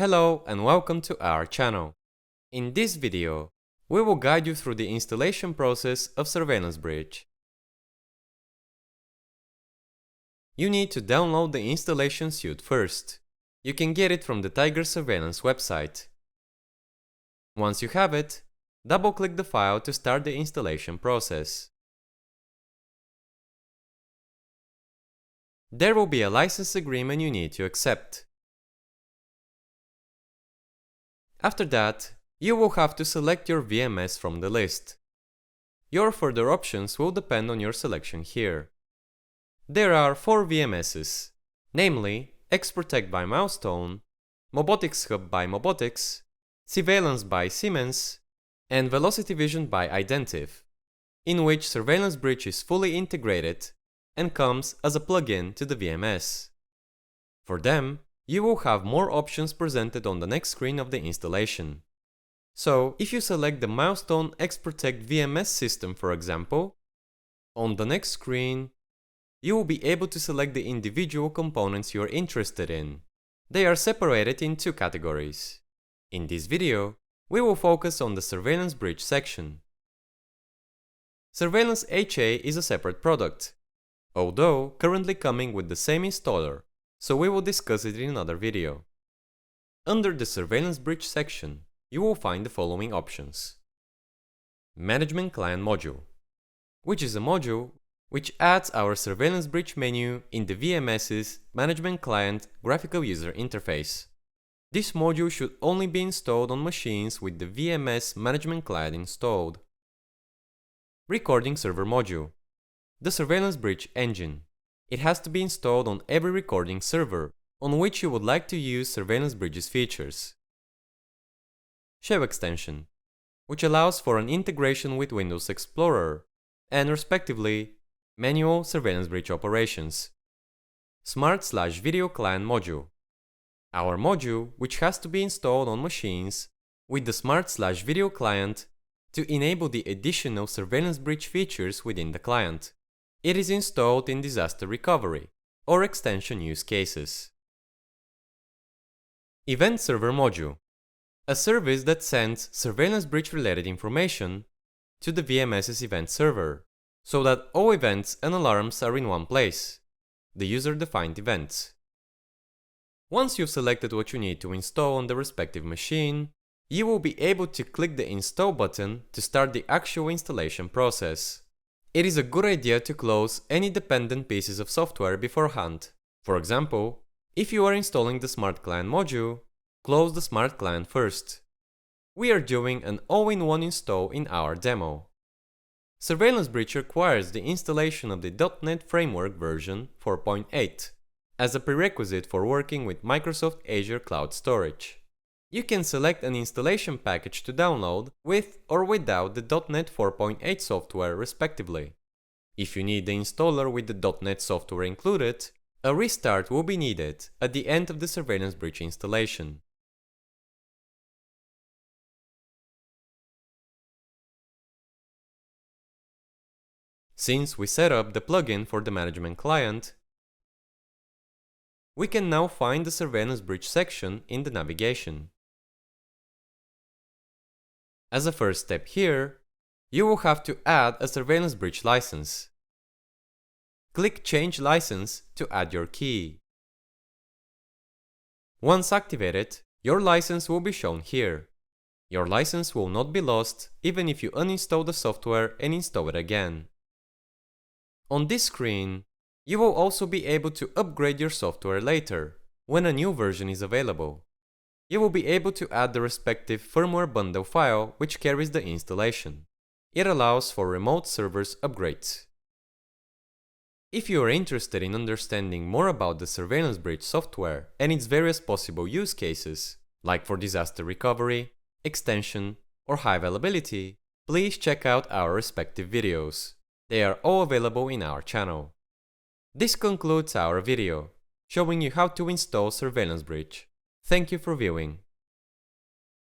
Hello and welcome to our channel. In this video, we will guide you through the installation process of Surveillance Bridge. You need to download the installation suite first. You can get it from the Tiger Surveillance website. Once you have it, double-click the file to start the installation process. There will be a license agreement you need to accept. After that, you will have to select your VMS from the list. Your further options will depend on your selection here. There are 4 VMSs, namely XProtect by Milestone, Mobotics Hub by Mobotics, Surveillance by Siemens, and Velocity Vision by Identiv, in which Surveillance Bridge is fully integrated and comes as a plugin to the VMS. For them, you will have more options presented on the next screen of the installation. So, if you select the Milestone XProtect VMS system, for example, on the next screen, you will be able to select the individual components you are interested in. They are separated in 2 categories. In this video, we will focus on the Surveillance Bridge section. Surveillance HA is a separate product, although currently coming with the same installer, so we will discuss it in another video. Under the Surveillance Bridge section, you will find the following options. Management Client Module, which is a module which adds our Surveillance Bridge menu in the VMS's Management Client graphical user interface. This module should only be installed on machines with the VMS Management Client installed. Recording Server Module, the Surveillance Bridge engine. It has to be installed on every recording server on which you would like to use Surveillance Bridge's features. Shell extension, which allows for an integration with Windows Explorer and, respectively, manual Surveillance Bridge operations. Smart/Video Client Module, our module which has to be installed on machines with the Smart/Video Client to enable the additional Surveillance Bridge features within the client. It is installed in disaster recovery or extension use cases. Event Server Module, a service that sends Surveillance Bridge related information to the VMS's event server, so that all events and alarms are in one place, the user-defined events. Once you've selected what you need to install on the respective machine, you will be able to click the Install button to start the actual installation process. It is a good idea to close any dependent pieces of software beforehand. For example, if you are installing the Smart Client module, close the Smart Client first. We are doing an all-in-one install in our demo. Surveillance Bridge requires the installation of the .NET Framework version 4.8 as a prerequisite for working with Microsoft Azure Cloud Storage. You can select an installation package to download with or without the .NET 4.8 software respectively. If you need the installer with the .NET software included, a restart will be needed at the end of the Surveillance Bridge installation. Since we set up the plugin for the management client, we can now find the Surveillance Bridge section in the navigation. As a first step here, you will have to add a Surveillance Bridge license. Click Change License to add your key. Once activated, your license will be shown here. Your license will not be lost even if you uninstall the software and install it again. On this screen, you will also be able to upgrade your software later, when a new version is available. You will be able to add the respective firmware bundle file which carries the installation. It allows for remote servers upgrades. If you are interested in understanding more about the Surveillance Bridge software and its various possible use cases, like for disaster recovery, extension, or high availability, please check out our respective videos. They are all available in our channel. This concludes our video, showing you how to install Surveillance Bridge. Thank you for viewing.